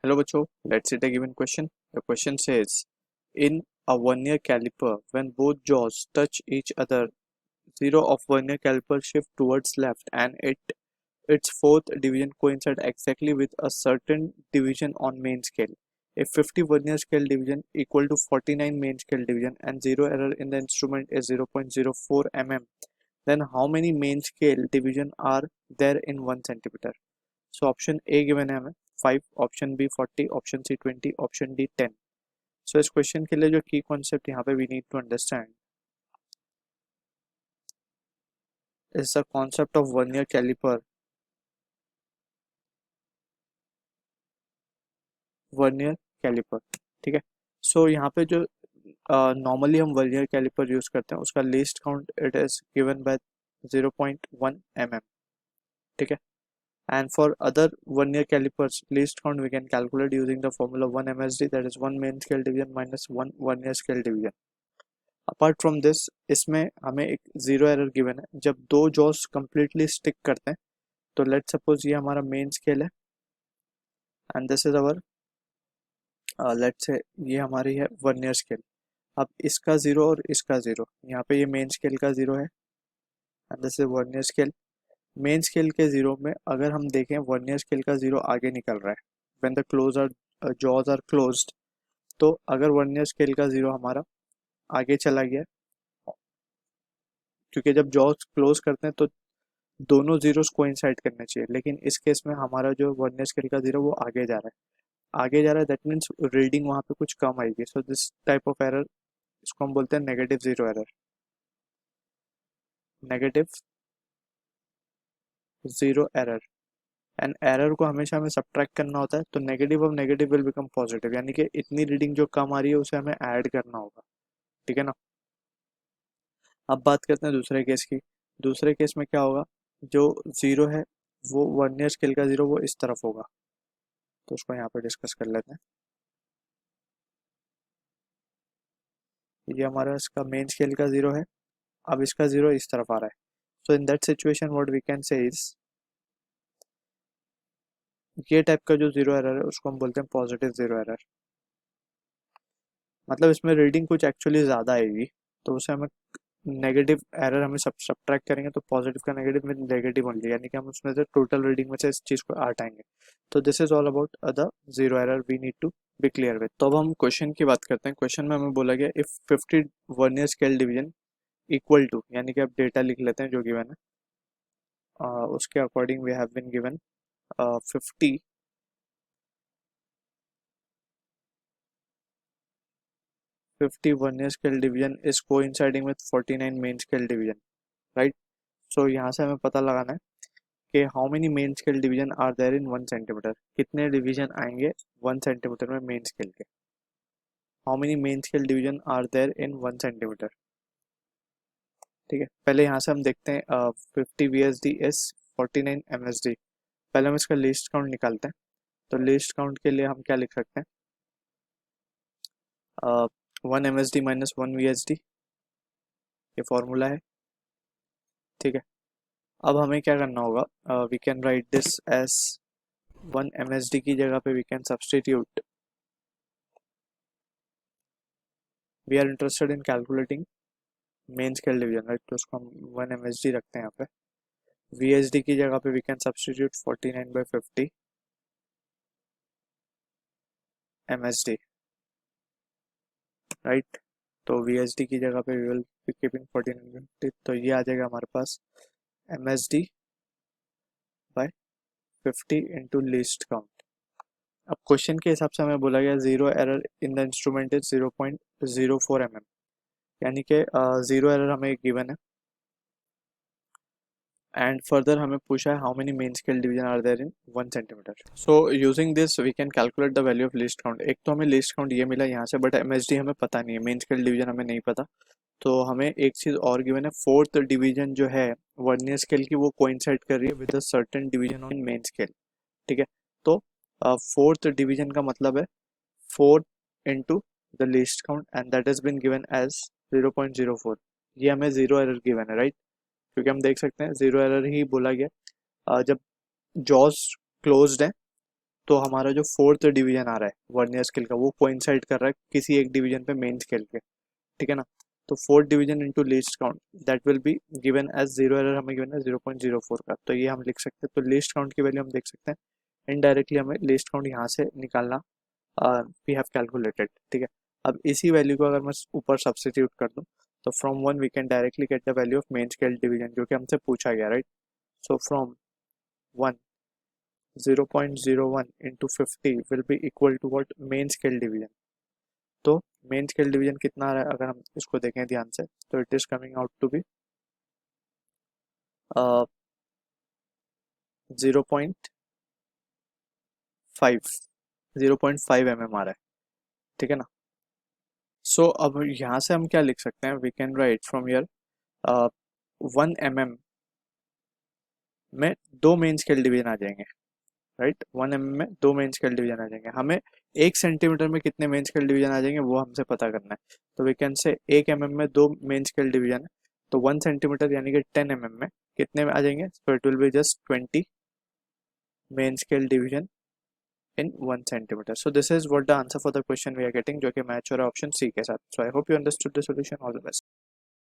Hello बच्चों, let's see the given question. The question says, in a vernier caliper, when both jaws touch each other, zero of vernier caliper shift towards left and its fourth division coincide exactly with a certain division on main scale. If 50 vernier scale division equal to 49 main scale division and zero error in the instrument is 0.04 mm, then how many main scale division are there in 1 centimeter? So option A given है हमें 5, option B 40, option C 20, option D 10. So इस question के लिए जो की concept यहाँ पे we need to understand is the concept of vernier calliper. Vernier calliper, ठीक है. सो यहाँ पे जो नॉर्मली हम वर्नियर कैलिपर यूज करते हैं उसका least count it is given by 0.1 mm, ठीक है. And for other vernier calipers, least count we can calculate using the formula 1 MSD, that is 1 main scale division minus 1 vernier scale division. Apart from this, इसमें हमें एक zero error given है जब दो Jos completely stick करते हैं. तो late suppose ये हमारा मेन स्केल है and this is our let say ये हमारी है वर्नियर स्केल. अब इसका जीरो और इसका जीरो, यहाँ पे ये मेन स्केल का जीरो है and this is vernier scale. Main scale के जीरो में अगर हम देखें वर्नियर स्केल का जीरो आगे निकल रहा है when the close are jaws are closed. तो अगर वर्नियर स्केल का जीरो हमारा आगे चला गया, क्योंकि जब जॉज क्लोज करते हैं तो दोनों जीरोस कोइंसाइड करने चाहिए, लेकिन इस केस में हमारा जो वर्नियर स्केल का जीरो वो आगे जा रहा है, आगे जा रहा है. दैट मीन्स रीडिंग वहां पे कुछ कम आएगी. So this type of error, इसको हम बोलते हैं negative zero error. Negative zero error. And error को हमेशा हमें सब्ट्रैक्ट करना होता है, तो negative of negative will become positive, यानी कि इतनी रीडिंग जो कम आ रही है उसे हमें ऐड करना होगा, ठीक है ना. अब बात करते हैं दूसरे केस की. दूसरे केस में क्या होगा, जो जीरो है वो वर्नियर स्केल का जीरो वो इस तरफ होगा. तो उसको यहाँ पे डिस्कस कर लेते हैं. ये हमारा इसका मेन स्केल का जीरो है, अब इसका जीरो इस तरफ आ रहा है. So in that situation what we can say is, ये टाइप का जो जीरो एरर है उसको हम बोलते हैं पॉजिटिव जीरो एरर. मतलब इसमें रीडिंग कुछ एक्चुअली ज़्यादा आएगी, तो उसे हमें नेगेटिव एरर हमें सब्ट्रैक्ट करेंगे तो पॉजिटिव का नेगेटिव में नेगेटिव ओनली, यानी कि हम उसमें से टोटल रीडिंग में से इस चीज़ को हटाएंगे. तो this is all about the zero error we need to be clear with. तो अब हम क्वेश्चन की बात करते हैं. क्वेश्चन में हमें बोला गया if 50 vernier scale division equal to, यानी कि अब डेटा लिख लेते हैं जो गिवन है. उसके according we have been given 50 vernier scale division is coinciding with 49 main scale division, right. So यहाँ से हमें पता लगाना है कि how many main scale division are there in 1 centimetre. कितने डिवीजन आएंगे 1 सेंटीमीटर में मेन स्केल के. How many main scale division are there in 1 centimetre, ठीक है. पहले यहाँ से हम देखते हैं 50 VSD इज 49 MSD. पहले हम इसका लीस्ट काउंट निकालते हैं. तो लीस्ट काउंट के लिए हम क्या लिख सकते हैं, 1 MSD माइनस 1 VSD, ये फॉर्मूला है, ठीक है. अब हमें क्या करना होगा, we can write this as 1 MSD की जगह पे we can substitute, we are interested in calculating main scale division, right. तो उसको हम 1 MSD रखते हैं यहाँ पे. VSD की जगह पे we can substitute 49/50 MSD, right. तो VSD की जगह पे वी विल बी कीपिंग 49/50, तो ये आ जाएगा हमारे पास MSD by 50 into least count. अब क्वेश्चन के हिसाब से हमें बोला गया zero error in the instrument is 0.04 mm, यानी कि जीरो एरर हमें गिवन है. एंड फर्दर हमें पूछा है how many main scale division are there in 1 centimetre. So using this we can calculate the value of least count. एक तो हमें लीस्ट काउंट ये मिला यहाँ से, बट MSD हमें पता नहीं है, मेन स्केल डिवीजन हमें नहीं पता. तो हमें एक चीज़ और गिवन है, फोर्थ डिवीजन जो है वर्नियर स्केल की वो कोइंसाइड कर रही है with a certain division on main scale, ठीक है. तो फोर्थ डिवीजन का मतलब है 4 into the least count and that is been given as 0.04. ये हमें जीरो एरर गिवन है, राइट. क्योंकि हम देख सकते हैं जीरो एरर ही बोला गया जब जॉज क्लोज्ड है तो हमारा जो फोर्थ डिवीजन आ रहा है वर्नियर स्केल का वो कोइंसाइड कर रहा है किसी एक डिवीजन पे मेन स्केल के, ठीक है ना। तो fourth division into least count that will be given as zero, error हमें गिवन है 0.04 का, तो ये हम लिख सकते हैं। तो लीस्ट काउंट की वैल्यू हम देख सकते हैं, इनडायरेक्टली हमें लीस्ट काउंट यहाँ से निकालना वी हैव कैलकुलेटेड, ठीक है। अब इसी वैल्यू को अगर मैं ऊपर सब्स्टिट्यूट कर दूँ तो from 1 we can directly get the value of main scale division जो कि हमसे पूछा गया, right. So from 1 0.01 into 50 will be equal to what main scale division. तो मेन स्केल डिवीजन कितना आ रहा है अगर हम इसको देखें ध्यान से, तो it is coming out to be 0.5 mm आ रहा है, ठीक है ना। सो अब यहाँ से हम क्या लिख सकते हैं, we can write from your 1 mm में दो मेन स्केल डिवीजन आ जाएंगे, राइट। 1 mm में दो मेन स्केल डिवीजन आ जाएंगे। हमें 1 सेंटीमीटर में कितने मेन स्केल डिवीजन आ जाएंगे वो हमसे पता करना है। तो वी कैन से 1 mm में दो मेन स्केल डिवीजन है, तो 1 सेंटीमीटर यानी कि 10 mm में कितने में आ जाएंगे, so it will be just 20 main scale division in 1 centimeter. So this is what the answer for the question we are getting, जो कि मैच हो रहा है ऑप्शन सी के साथ. So I hope you understood the solution. All the best.